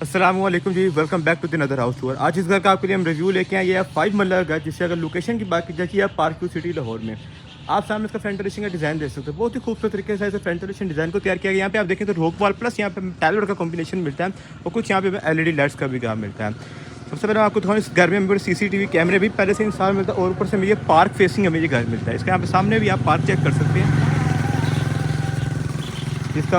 अस्सलामुअलैकुम जी, welcome back to the another house tour. आज इस घर का आपके लिए हम रिव्यू लेके आए। ये है 5 मरला घर, जिससे अगर लोकेशन की बात की जाए ये पार्क व्यू सिटी लाहौर में। आप सामने इसका फ्रंटेशन का डिज़ाइन देख सकते हो। बहुत ही खूबसूरत तरीके से इस फ्रंटेशन डिज़ाइन को तैयार किया गया। यहाँ पे आप देखें तो रोक वॉल प्लस यहाँ पे टाइलर का कॉम्बिनेशन मिलता है और कुछ यहाँ पे एलईडी लाइट्स का भी काम मिलता है। सबसे पहले आपको थोड़ा इस घर में हमें सीसीटीवी कैमरे भी पहले से इंस्टॉल मिलता है और ऊपर से हमें ये पार्क फेसिंग हमें ये घर मिलता है। इसके यहाँ पे सामने भी आप पार्क चेक कर सकते हैं। जिसका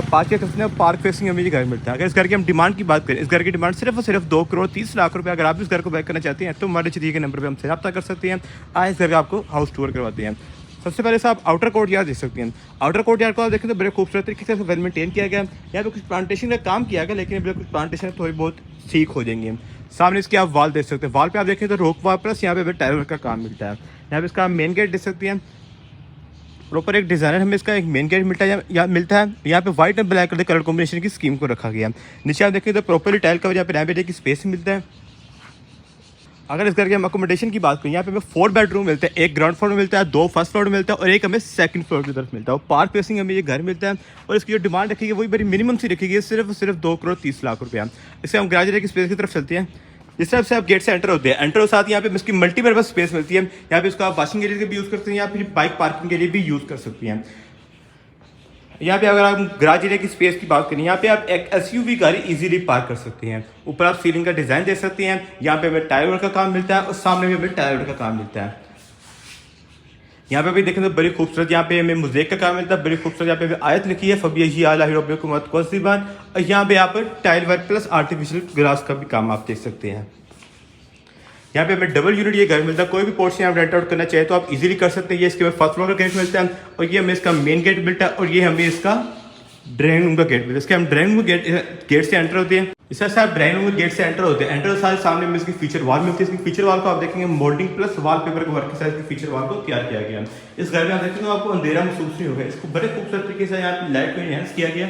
पार्क फेसिंग हमें ये घर मिलता है। अगर इस घर की हम डिमांड की बात करें, इस घर की डिमांड सिर्फ और सिर्फ 2 करोड़ 30 लाख रुपए। अगर आप इस घर को बैक करना चाहते हैं तो हमारे दिए के नंबर पे हमसे रब्ता कर सकते हैं। आए इस घर का आपको हाउस टूर करवाते हैं। सबसे पहले से आप आउटर कोर्ट यार्ड देख सकते हैं। आउटर कोर्ट यार्ड को आप देखें तो बड़े खूबसूरत तरीके से वेल मेंटेन किया गया है। यहाँ पे कुछ प्लांटेशन का काम किया गया, लेकिन कुछ प्लांटेशन थोड़ी बहुत ठीक हो जाएंगे। सामने इसके आप वाल देख सकते हैं। वाल पे आप देखें तो रोक वाल प्लस यहाँ पे टाइलर का काम मिलता है। यहाँ पे इसका मेन गेट देख सकते हैं। प्रॉपर एक डिज़ाइनर हमें इसका एक मेन गेट मिलता है या मिलता है। यहाँ पे white and black colour combination की स्कीम को रखा गया है। नीचे आप देखें तो प्रॉपरली टाइल का यहाँ पे रैम्प की स्पेस मिलता है। अगर इस घर के हम अकोमोडेशन की बात करें, यहाँ पे हमें 4 बेडरूम मिलते हैं। एक ग्राउंड फ्लोर में मिलता है, 2 फर्स्ट फ्लोर में मिलता है और एक हमें सेकंड फ्लोर की तरफ मिलता है। और पार्क फेसिंग हमें ये घर मिलता है। और इसकी जो डिमांड रखी है वही बड़ी मिनिमम सी रखी गई है, सिर्फ 2 करोड़ 30 लाख रुपया। इससे हम ग्राज की स्पेस की तरफ चलते हैं। जिस तरह से आप गेट से एंटर होते हैं, एंटर के साथ यहाँ पे इसकी मल्टीपर्पज स्पेस मिलती है। यहाँ पे इसको आप वॉशिंग एरिया के भी यूज़ करते हैं या फिर बाइक पार्किंग के लिए भी यूज़ कर सकते हैं। यहाँ पे अगर आप गराज एरिया की स्पेस की बात करें, यहाँ पे आप एक एसयूवी गाड़ी इजीली पार्क कर सकते हैं। ऊपर आप सीलिंग का डिज़ाइन दे सकते हैं। यहाँ पे हमें टायर का काम मिलता है और सामने भी हमें टायर का काम मिलता है। यहाँ पे भी देखें तो बड़ी खूबसूरत यहाँ पे हमें मुज़ेक का काम मिलता है। बड़ी खूबसूरत यहाँ पे हमें आयत लिखी है फबी आला हिरब्बिकुम वस्सिबान। और यहाँ पे आप tile work plus artificial grass का भी काम आप देख सकते हैं। यहाँ पे हमें डबल यूनिट ये घर मिलता है। कोई भी पोर्शन आप रेंट आउट करना चाहे तो आप इजीली कर सकते हैं। ये इसके फर्स्ट फ्लोर का गेट मिलता है और ये हमें इसका मेन गेट मिलता है और ये हमें इसका ड्राइंग रूम का गेट मिलता है। इसके हम ड्राइंग रूम गेट से एंटर होते हैं। इस तरह से आप ड्राइंग रूम गेट से एंटर होते हैं। एंटर सारे सामने में इसकी फीचर वॉल मिलती है। इसकी फीचर वॉल को आप देखेंगे मोल्डिंग प्लस वॉल पेपर के वर्क के साथ फीचर वॉल को तैयार किया गया। इस घर में आप देखेंगे तो आपको अंधेरा महसूस नहीं होगा। इसको बड़े खूबसूरत तरीके से यहाँ पे लाइट को इनहेंस किया गया।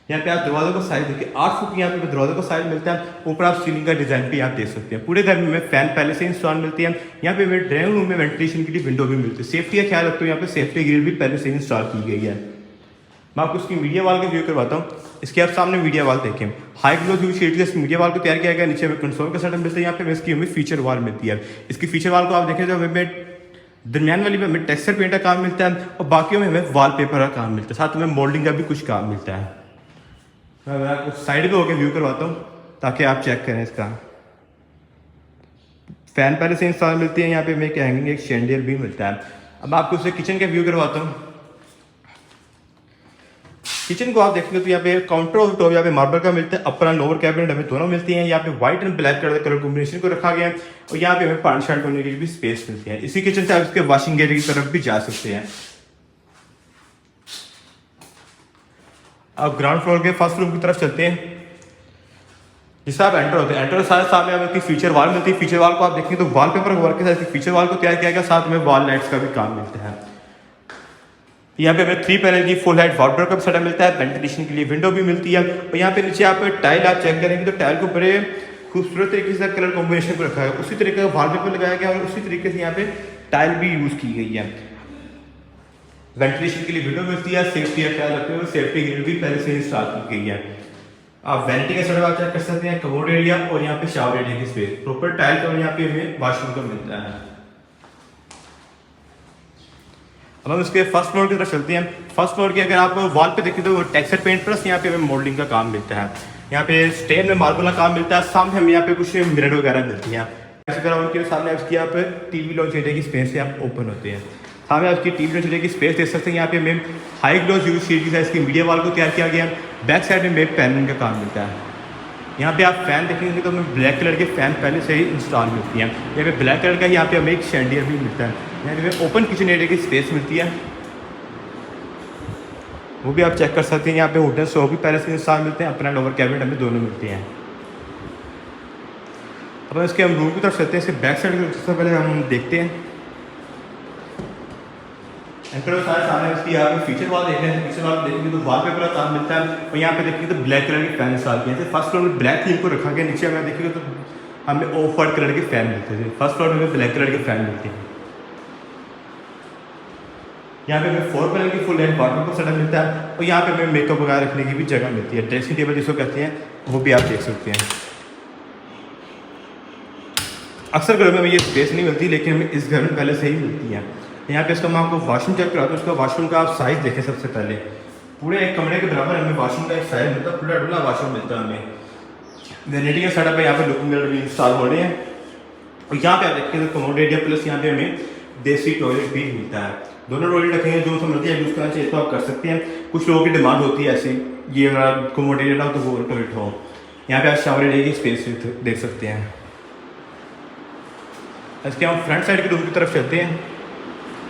यहाँ पे आप दरवाजे को साइज देखिए 8 फुट यहाँ पे दरवाजे को साइज मिलता है। ऊपर आप सीलिंग का डिजाइन भी आप देख सकते हैं। पूरे घर में हमें फैन पहले से इंस्टॉल मिलती है। यहाँ पे हमें ड्राइंग रूम में वेंटिलेशन के लिए विंडो भी मिलती है। सेफ्टी का ख्याल रखते हुए यहाँ पे सेफ्टी ग्रिल भी पहले से इंस्टॉल की गई है। मैं आपको इसकी मीडिया वॉल का व्यू करवाता हूँ। इसके आप सामने मीडिया वॉल देखें, हाई ग्लोस व्यू शीट के मीडिया वॉल को तैयार किया गया। नीचे हमें कंसोल का सेटअप मिलता है। यहाँ पे इसकी हमें फीचर वॉल मिलती है। इसकी फीचर वॉल को आप देखें तो हमें दरमियान वाली में हमें टेक्सचर पेंट का काम मिलता है और बाकी में हमें वॉल पेपर का काम मिलता है। साथ में मोल्डिंग का भी कुछ काम मिलता है। मैं आपको साइड पे होकर व्यू करवाता हूँ ताकि आप चेक करें। इसका फैन पहले से इंस्टॉल मिलती है। यहाँ पे हमें हैंगिंग एक शैंडियर भी मिलता है। अब आपको उससे किचन का व्यू करवाता हूँ। किचन को आप देखेंगे तो यहाँ पे काउंटर और टॉप यहाँ पे मार्बल का मिलता है। अपर एंड लोअर कैबिनेट हमें दोनों मिलती हैं। यहाँ पे white and black colour combination को रखा गया है और यहाँ पे हमें पानी शांट होने की भी स्पेस मिलती है। इसी किचन से आप इसके वॉशिंग एरिया की तरफ भी जा सकते हैं। अब ग्राउंड फ्लोर के फर्स्ट रूम की तरफ चलते हैं। जिससे आप एंटर होते हैं, एंटर सारे सामने आपकी फीचर वॉल मिलती है। फीचर वॉल को आप देखेंगे तो वॉल पेपर वर्क के साथ फीचर वॉल को तैयार किया गया। साथ में वॉल लाइट्स का भी काम मिलता है। यहाँ पे हमें 3 पैनल की फुल हाइट वार्डरोब का सेटअप मिलता है। वेंटिलेशन के लिए विंडो भी मिलती है। और यहाँ पे नीचे आप टाइल आप चेक करेंगे तो टाइल को बड़े खूबसूरत तरीके से कलर कॉम्बिनेशन को रखा है। उसी तरीके का वॉलपेपर लगाया गया और उसी तरीके से यहाँ पे टाइल भी यूज़ की गई है। वेंटिलेशन के लिए विंडो मिलती है। सेफ्टी का ख्याल रखते हुए सेफ्टी ग्रिल भी पहले से इंस्टॉल की गई है। आप वैनिटी का सेटअप आप चेक कर सकते हैं। कमोड एरिया और यहाँ पे शावर एरिया की स्पेस प्रॉपर टाइल का और यहाँ पे हमें वॉशरूम का मिलता है। अब हम इसके फर्स्ट फ्लोर की तरफ चलते हैं। फर्स्ट फ्लोर के अगर आप वॉल पे देखें तो टेक्सचर पेंट प्लस यहाँ पे हमें मोल्डिंग का काम मिलता है। यहाँ पे स्टेन में मार्बल का काम मिलता है। सामने हमें यहाँ पे कुछ मिरर वगैरह मिलती हैं। उनके सामने आपकी यहाँ पे टीवी लॉन्च एरिया की स्पेस से आप ओपन होते हैं। सामने आपकी टीवी लॉन्च एरिया की स्पेस देख सकते हैं। यहाँ पे हमें हाई ग्लोस यूज सीरीज है। इसकी मीडिया वॉल को तैयार किया गया। बैक साइड में हमें पैनलिंग का काम मिलता है। यहाँ पे आप फैन देखेंगे तो हमें ब्लैक कलर के फैन पहले से ही इंस्टॉल मिलती हैं। यहाँ पे ब्लैक कलर का यहाँ पे हमें एक शैंडियर भी मिलता है। यहाँ पे हमें ओपन किचन एरिया की स्पेस मिलती है, वो भी आप चेक कर सकते हैं। यहाँ पे वुडन स्टोव भी पहले से इंस्टॉल मिलते हैं। अपर एंड लोअर कैबिनेट हमें दोनों मिलते हैं। अब इसके हम रूम की तरफ चलते हैं। इसके बैक साइड सबसे पहले हम देखते हैं। एंटर सारे सामने इसकी यहाँ पे फीचर वॉल देख रहे हैं। फीचर वॉल देखेंगे तो वॉलपेपर का काम मिलता है और यहाँ पे देखेंगे तो ब्लैक कलर के फैन इंस्टॉल किए थे। फर्स्ट फ्लोर में ब्लैक थीम को रखा गया। नीचे हमें देखेंगे तो हमें ऑफ वाइट कलर के फैन मिलते थे। फर्स्ट फ्लोर में ब्लैक कलर के फैन मिलते हैं। यहाँ पे हमें 4 पैनल की फुल हाइट वार्डरोब का सेटअप मिलता है और यहाँ पे हमें मेकअप वगैरह रखने की भी जगह मिलती है। ड्रेसिंग टेबल जिसको कहते हैं वो भी आप देख सकते हैं। अक्सर घरों में हमें ये स्पेस नहीं मिलती, लेकिन हमें इस घर में पहले से ही मिलती है। यहाँ पे इसका मैं आपको वाशरूम चेक कराता हूँ। उसका वाशरूम का आप साइज़ देखें सबसे पहले। पूरे एक कमरे के बराबर हमें वाशरूम का एक साइज मिलता है, पूरा डुला वाशरूम मिलता है हमें। वेनिटी का सेटअप है, यहाँ पे लुकिंग मिरर भी इंस्टॉल हो रहे हैं। और यहाँ पे आप देखिए तो कमोड एरिया प्लस यहाँ पे हमें देसी टॉयलेट भी मिलता है। दोनों टॉयलेट रखेंगे, जो समझते हैं यूज़ करना चाहिए तो आप कर सकते हैं। कुछ लोगों की डिमांड होती है ऐसे, ये अगर कमोड एरिया ना हो तो वो टॉयलेट हो। यहाँ पे आप शावर एरिया की स्पेस देख सकते हैं। इसके हम फ्रंट साइड के रूम की तरफ चलते हैं।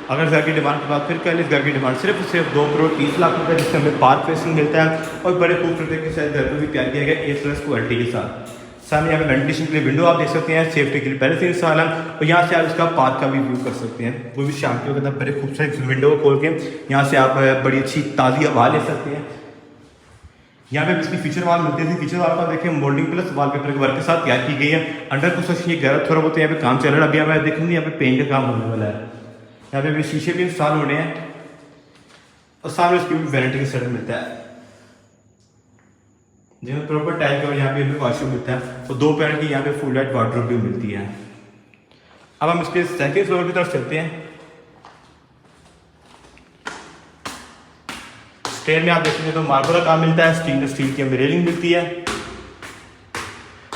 अगर घर की डिमांड की बात फिर करें, इस घर की डिमांड सिर्फ 2 करोड़ 30 लाख रुपये, जिसमें हमें पार्क फेसिंग मिलता है और बड़े खूबसूरत तरीके से घर को भी तैयार किया गया A+ क्वालिटी के साथ। सामने यहाँ पे वेंटिलेशन के लिए विंडो आप देख सकते हैं, सेफ्टी के लिए पहले से इंस्टॉल है। और यहाँ से आप इसका पार्क का भी व्यू कर सकते हैं, वो भी शाम के वक्त बड़े खूबसूरत विंडो को खोल के यहाँ से आप बड़ी अच्छी ताज़ी हवा ले सकते हैं। यहाँ पे इसकी फीचर वाल मिलती है। फीचर वाल पर देखें मोल्डिंग प्लस वॉलपेपर के वर्क के साथ तैयार की गई है। अंडर कंस्ट्रक्शन ये घर थोड़ा बहुत यहाँ पे काम चल रहा है। अभी हमें देखेंगे यहाँ पे पेंट का काम होने वाला है। यहाँ पे भी शीशे भी इंस्टॉल हो रहे हैं और सामने इसकी भी वारंटी का सेटअप मिलता है, जिसमें प्रॉपर टाइल का। और यहाँ पे हमें वॉशरूम मिलता है और 2 पैर की यहाँ पे फुल लाइट वार्डरोब भी मिलती है। अब हम इसके सेकंड फ्लोर की तरफ चलते हैं। स्टेयर में आप देखेंगे तो मार्बल का काम मिलता है, स्टील की हमें रेलिंग मिलती है।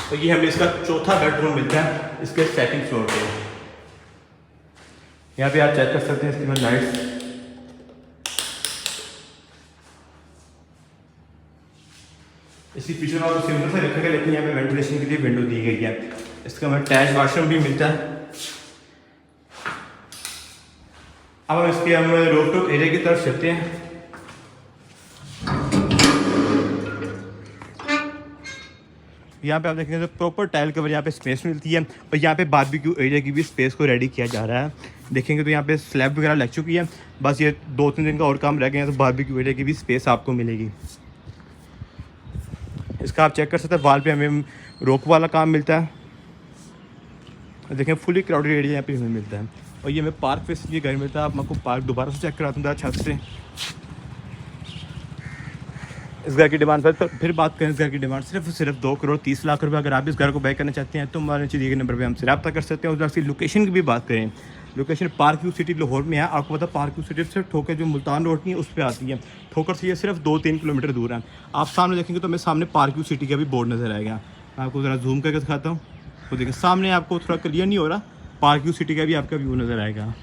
और ये हमें इसका चौथा बेडरूम मिलता है इसके सेकंड फ्लोर पे। यहाँ पे आप चेक कर सकते हैं इसकी लाइट्स। इसी फीचर में आपको सिंपल से रखेगा, लेकिन यहाँ पे वेंटिलेशन के लिए विंडो दी गई है। इसका हमें अटैच वॉशरूम भी मिलता है। अब हम इसके रूफटॉप एरिया की तरफ चलते हैं। यहाँ पे आप देखेंगे तो प्रॉपर टाइल कवर यहाँ पे स्पेस मिलती है और यहाँ पे बारबेक्यू एरिया की भी स्पेस को रेडी किया जा रहा है। देखेंगे तो यहाँ पे स्लैब वगैरह लग चुकी है, बस ये 2-3 दिन का और काम रह गया है तो बारबेक्यू एरिया की भी स्पेस आपको मिलेगी। इसका आप चेक कर सकते हैं, वाल पे हमें रोप वाला काम मिलता है। देखें फुली क्राउडेड एरिया यहाँ पे हमें मिलता है। और ये हमें पार्क फेसिंग ये घर मिलता है। आप आपको पार्क दोबारा से चेक कराता हूँ छत से। इस घर की डिमांड पर फिर बात करें, इस घर की डिमांड सिर्फ 2 करोड़ 30 लाख रुपए। अगर आप इस घर को बाय करना चाहते हैं तो हमारे नीचे दिए गए नंबर पे हमसे रब्ता कर सकते हैं। उस की लोकेशन की भी बात करें, location park view city Lahore में है। आपको पता पार्क व्यू सिटी से ठोकर जो मुल्तान रोड नहीं है उस पर आती है। ठोकर से ये सिर्फ 2-3 किलोमीटर दूर है। आप सामने देखेंगे तो हमें सामने पार्क व्यू सिटी का भी बोर्ड नज़र आएगा। मैं आपको ज़रा जूम करके दिखाता हूँ। तो देखिए सामने आपको थोड़ा क्लियर नहीं हो रहा, पार्क व्यू सिटी का भी आपका व्यू नज़र आएगा।